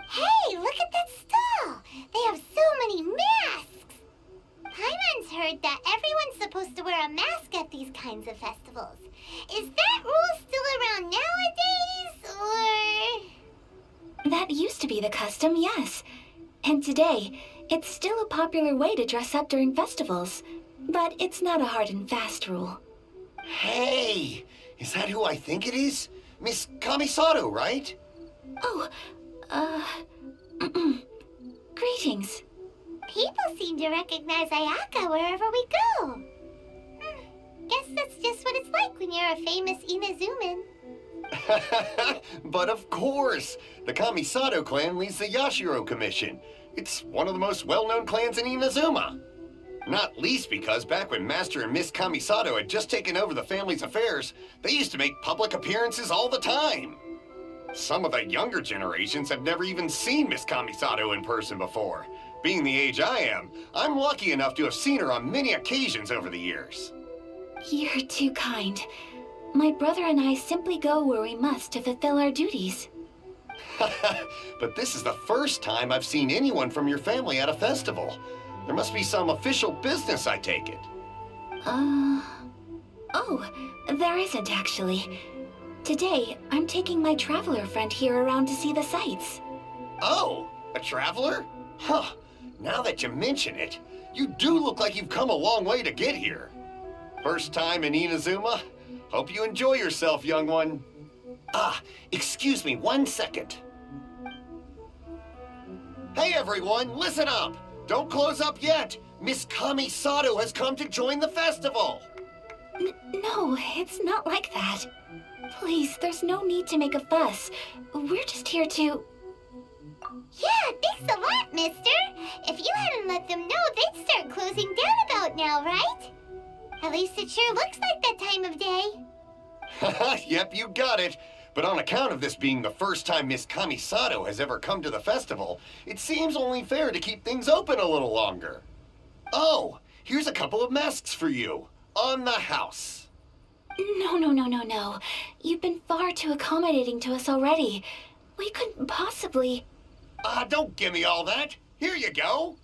Hey, look at that stall. They have so many masks. Paimon's heard that everyone's supposed to wear a mask at these kinds of festivals. Is that rule still around nowadays, or...? That used to be the custom, yes. And today, it's still a popular way to dress up during festivals. But it's not a hard and fast rule. Hey! Is that who I think it is? Miss Kamisato, right? Oh, greetings. People seem to recognize Ayaka wherever we go. Guess that's just what it's like when you're a famous Inazuman. But of course! The Kamisato clan leads the Yashiro Commission. It's one of the most well-known clans in Inazuma. Not least because back when Master and Miss Kamisato had just taken over the family's affairs, they used to make public appearances all the time. Some of the younger generations have never even seen Miss Kamisato in person before. Being the age I am, I'm lucky enough to have seen her on many occasions over the years. You're too kind. My brother and I simply go where we must to fulfill our duties. But this is the first time I've seen anyone from your family at a festival. There must be some official business, I take it. Oh, there isn't actually. Today, I'm taking my traveler friend here around to see the sights. Oh, a traveler? Huh, now that you mention it, you do look like you've come a long way to get here. First time in Inazuma? Hope you enjoy yourself, young one. Ah, excuse me 1 second. Hey everyone, listen up! Don't close up yet! Miss Kamisato has come to join the festival! No, it's not like that. Please, there's no need to make a fuss. We're just here to... Yeah, thanks a lot, mister. If you hadn't let them know, they'd start closing down about now, right? At least it sure looks like that time of day. Yep, you got it. But on account of this being the first time Miss Kamisato has ever come to the festival, it seems only fair to keep things open a little longer. Oh, here's a couple of masks for you. On the house. No. You've been far too accommodating to us already. We couldn't possibly... Don't give me all that. Here you go.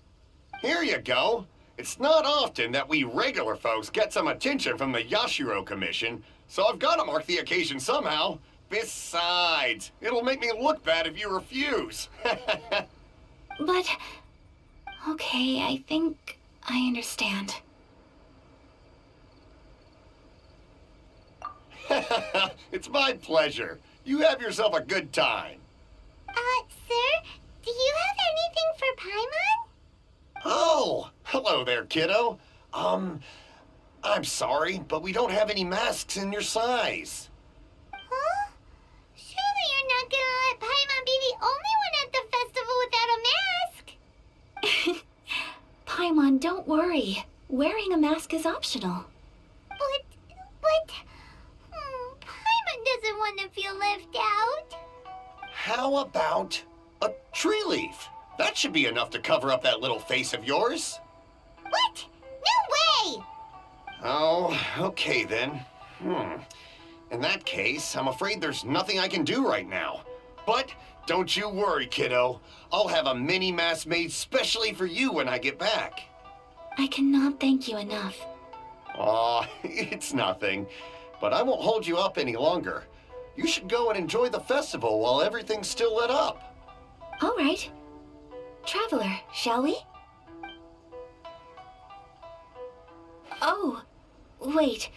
Here you go. It's not often that we regular folks get some attention from the Yashiro Commission, so I've got to mark the occasion somehow. Besides, it'll make me look bad if you refuse. But... Okay, I think I understand. It's my pleasure. You have yourself a good time. Sir, do you have anything for Paimon? Oh, hello there, kiddo. I'm sorry, but we don't have any masks in your size. Huh? Surely you're not gonna let Paimon be the only one at the festival without a mask? Paimon, don't worry. Wearing a mask is optional. But... Paimon doesn't want to feel left out. How about a tree leaf? That should be enough to cover up that little face of yours. What? No way! Oh, okay then. In that case, I'm afraid there's nothing I can do right now. But don't you worry, kiddo. I'll have a mini mask made specially for you when I get back. I cannot thank you enough. Aw, it's nothing. But I won't hold you up any longer. You should go and enjoy the festival while everything's still lit up. All right. Traveler, shall we? Oh, wait.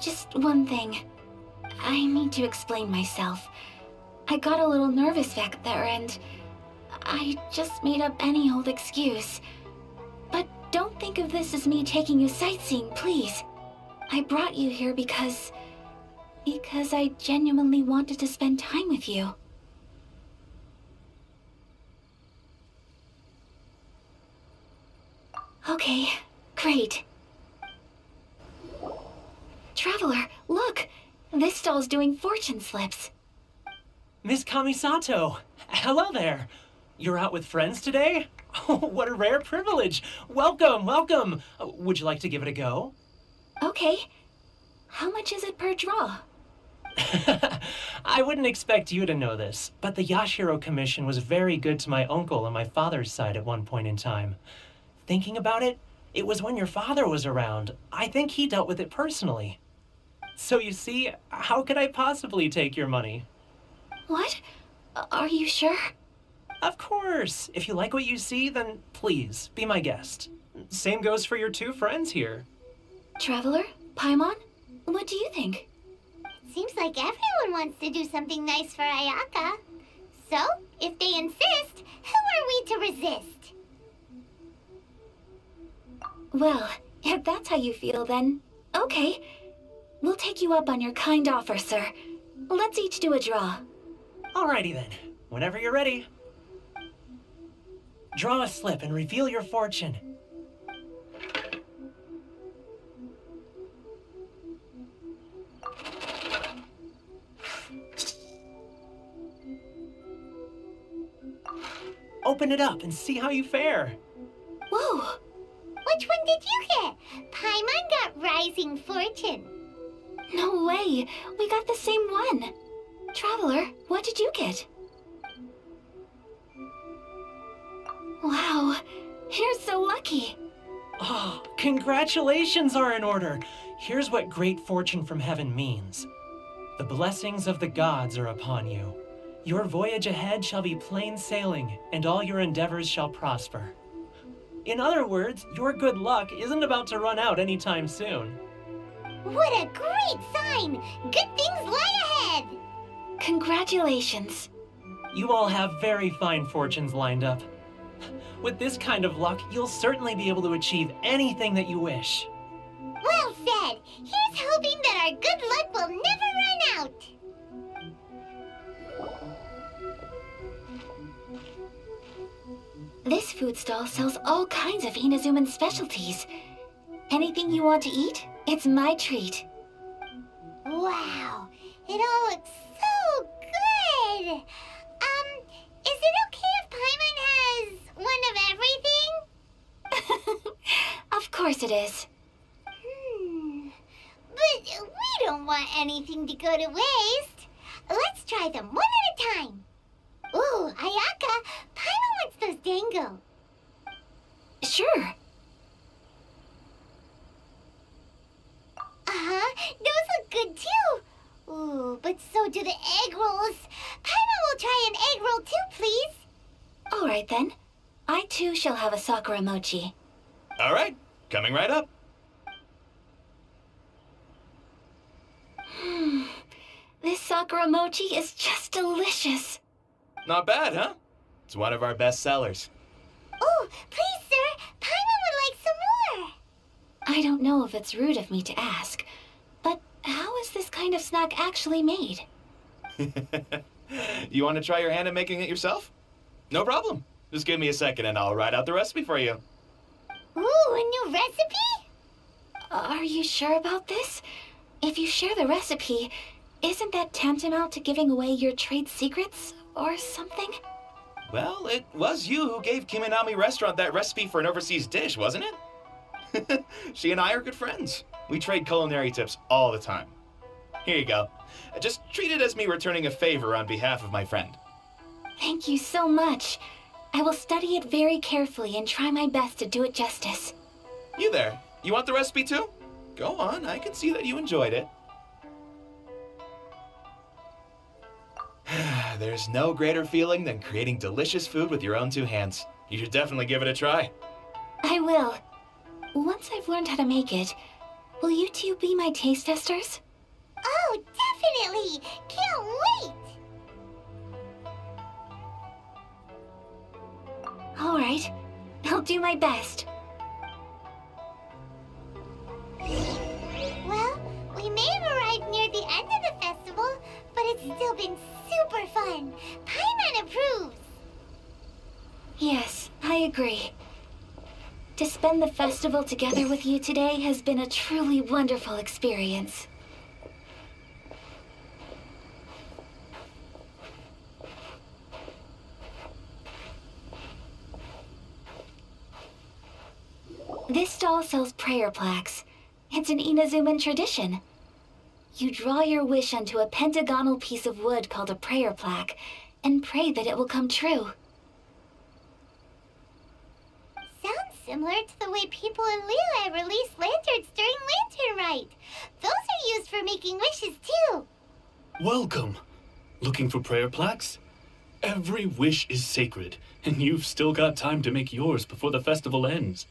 Just one thing. I need to explain myself. I got a little nervous back there and I just made up any old excuse. But don't think of this as me taking you sightseeing, please. I brought you here because I genuinely wanted to spend time with you. Okay, great. Traveler, look! This stall's doing fortune slips. Miss Kamisato! Hello there! You're out with friends today? Oh, what a rare privilege! Welcome, welcome! Would you like to give it a go? Okay. How much is it per draw? I wouldn't expect you to know this, but the Yashiro Commission was very good to my uncle on my father's side at one point in time. Thinking about it, it was when your father was around. I think he dealt with it personally. So you see, how could I possibly take your money? What? Are you sure? Of course! If you like what you see, then please, be my guest. Same goes for your two friends here. Traveler? Paimon? What do you think? Seems like everyone wants to do something nice for Ayaka. So, if they insist, who are we to resist? Well, if that's how you feel, then okay. We'll take you up on your kind offer, sir. Let's each do a draw. Alrighty then, whenever you're ready. Draw a slip and reveal your fortune. Open it up and see how you fare. Whoa! Which one did you get? Paimon got Rising Fortune. No way! We got the same one! Traveler, what did you get? Wow, you're so lucky! Oh, congratulations are in order. Here's what great fortune from heaven means. The blessings of the gods are upon you. Your voyage ahead shall be plain sailing, and all your endeavors shall prosper. In other words, your good luck isn't about to run out anytime soon. What a great sign! Good things lie ahead! Congratulations. You all have very fine fortunes lined up. With this kind of luck, you'll certainly be able to achieve anything that you wish. Well said! Here's hoping that our good luck will never run out! This food stall sells all kinds of Inazuman specialties. Anything you want to eat, it's my treat. Wow, it all looks so good! Is it okay if Paimon has one of everything? Of course it is. But we don't want anything to go to waste. Let's try them one at a time. Ooh, Ayaka, Paimon wants those dango. Sure. Those look good too. Ooh, but so do the egg rolls. Paimon will try an egg roll too, please. All right then. I too shall have a sakura mochi. All right, coming right up. This sakura mochi is just delicious. Not bad, huh? It's one of our best sellers. Oh, please, sir. Paimon would like some more. I don't know if it's rude of me to ask, but how is this kind of snack actually made? You want to try your hand at making it yourself? No problem. Just give me a second and I'll write out the recipe for you. Ooh, a new recipe? Are you sure about this? If you share the recipe, isn't that tantamount to giving away your trade secrets or something? Well, it was you who gave Kiminami Restaurant that recipe for an overseas dish, wasn't it? She and I are good friends. We trade culinary tips all the time. Here you go. Just treat it as me returning a favor on behalf of my friend. Thank you so much. I will study it very carefully and try my best to do it justice. You there. You want the recipe too? Go on, I can see that you enjoyed it. There's no greater feeling than creating delicious food with your own two hands. You should definitely give it a try. I will. Once I've learned how to make it, will you two be my taste testers? Oh, definitely! Can't wait! All right. I'll do my best. Well, we may have arrived near the end of the festival, but it's still been super fun. Paimon approves. Yes, I agree. To spend the festival together with you today has been a truly wonderful experience. This stall sells prayer plaques. It's an Inazuman tradition. You draw your wish onto a pentagonal piece of wood called a prayer plaque and pray that it will come true. Sounds similar to the way people in Liyue release lanterns during Lantern Rite. Those are used for making wishes too. Welcome. Looking for prayer plaques? Every wish is sacred, and you've still got time to make yours before the festival ends.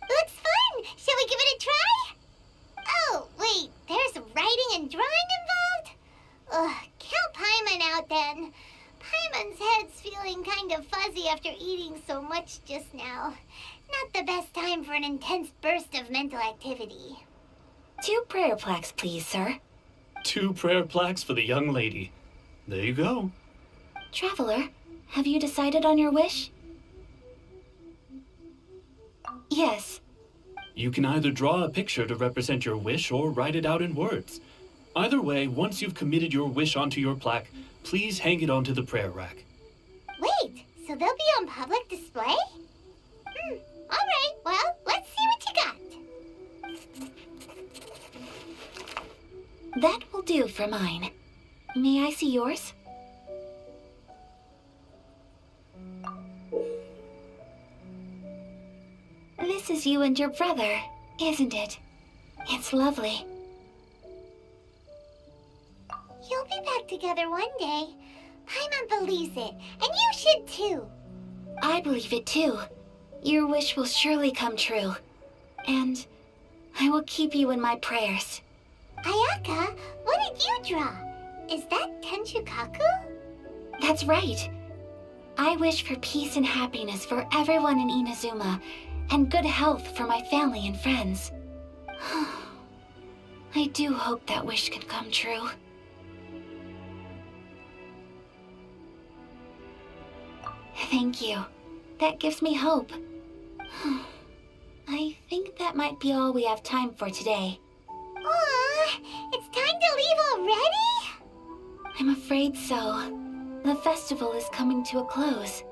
Looks fun! Shall we give it a try? Oh, wait, there's writing and drawing involved? Ugh, count Paimon out then. Paimon's head's feeling kind of fuzzy after eating so much just now. Not the best time for an intense burst of mental activity. 2 prayer plaques, please, sir. 2 prayer plaques for the young lady. There you go. Traveler, have you decided on your wish? Yes. You can either draw a picture to represent your wish or write it out in words. Either way, once you've committed your wish onto your plaque, please hang it onto the prayer rack. Wait, so they'll be on public display? Alright, well, let's see what you got. That will do for mine. May I see yours? This is you and your brother, isn't it? It's lovely. You'll be back together one day. Paimon believes it, and you should too. I believe it too. Your wish will surely come true. And I will keep you in my prayers. Ayaka, what did you draw? Is that Tenchukaku? That's right. I wish for peace and happiness for everyone in Inazuma, and good health for my family and friends. I do hope that wish can come true. Thank you. That gives me hope. I think that might be all we have time for today. Aw, it's time to leave already? I'm afraid so. The festival is coming to a close.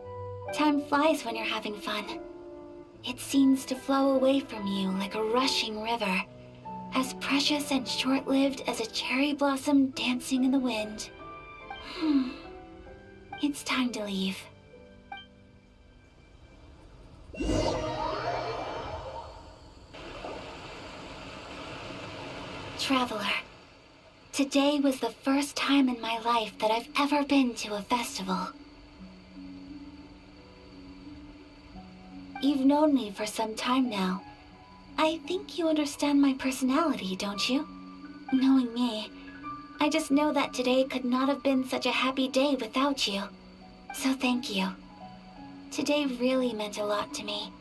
Time flies when you're having fun. It seems to flow away from you like a rushing river, as precious and short-lived as a cherry blossom dancing in the wind. It's time to leave. Traveler, today was the first time in my life that I've ever been to a festival. You've known me for some time now. I think you understand my personality, don't you? Knowing me, I just know that today could not have been such a happy day without you. So thank you. Today really meant a lot to me.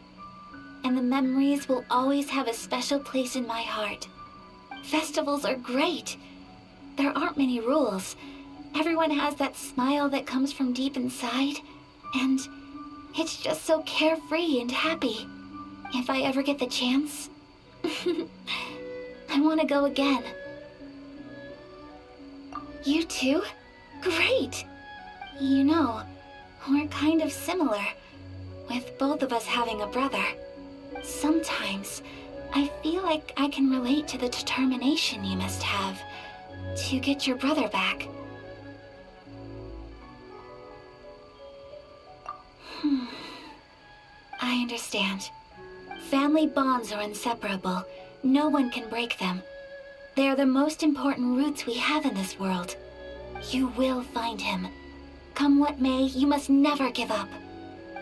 And the memories will always have a special place in my heart. Festivals are great. There aren't many rules. Everyone has that smile that comes from deep inside, and it's just so carefree and happy. If I ever get the chance, I want to go again. You too? Great! You know, we're kind of similar, with both of us having a brother. Sometimes, I feel like I can relate to the determination you must have to get your brother back. I understand. Family bonds are inseparable. No one can break them. They are the most important roots we have in this world. You will find him. Come what may, you must never give up.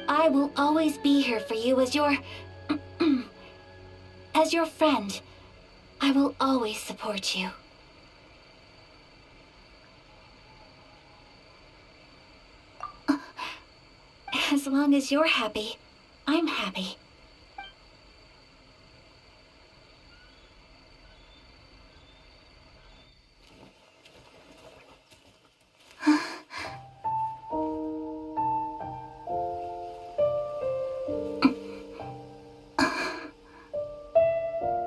I will always be here for you as your... as your friend. I will always support you. As long as you're happy, I'm happy.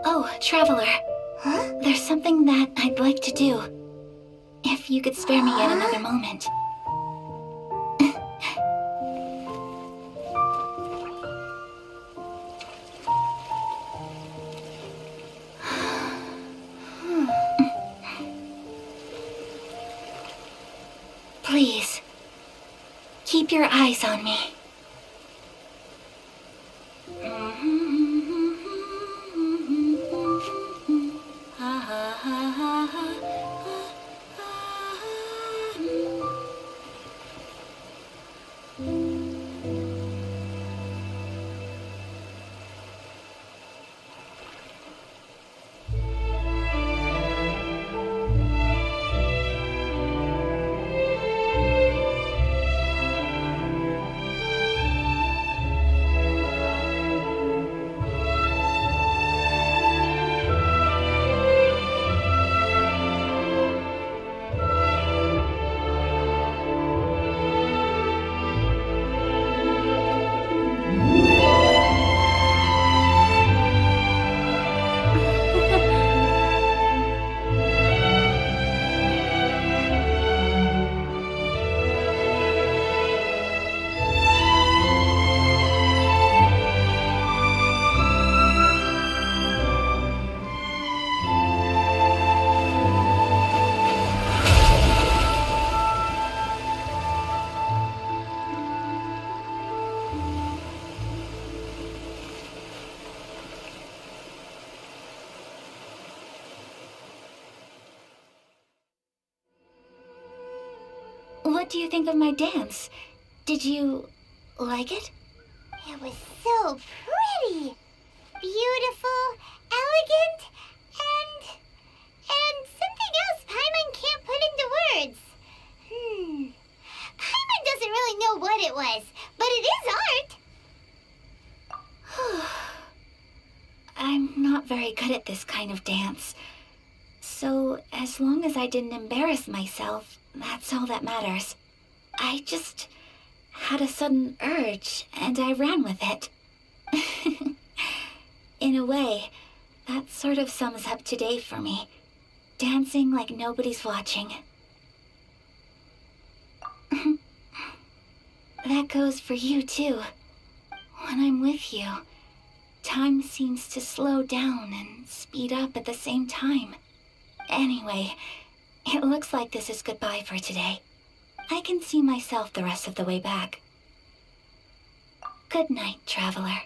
Oh, Traveler. Huh? There's something that I'd like to do. If you could spare me yet another moment. Keep your eyes on me. What do you think of my dance? Did you like it? It was so pretty. Beautiful, elegant, and something else Paimon can't put into words. Paimon doesn't really know what it was, but it is art. I'm not very good at this kind of dance. So, as long as I didn't embarrass myself, that's all that matters. I just had a sudden urge, and I ran with it. In a way, that sort of sums up today for me. Dancing like nobody's watching. That goes for you, too. When I'm with you, time seems to slow down and speed up at the same time. Anyway, it looks like this is goodbye for today. I can see myself the rest of the way back. Good night, traveler.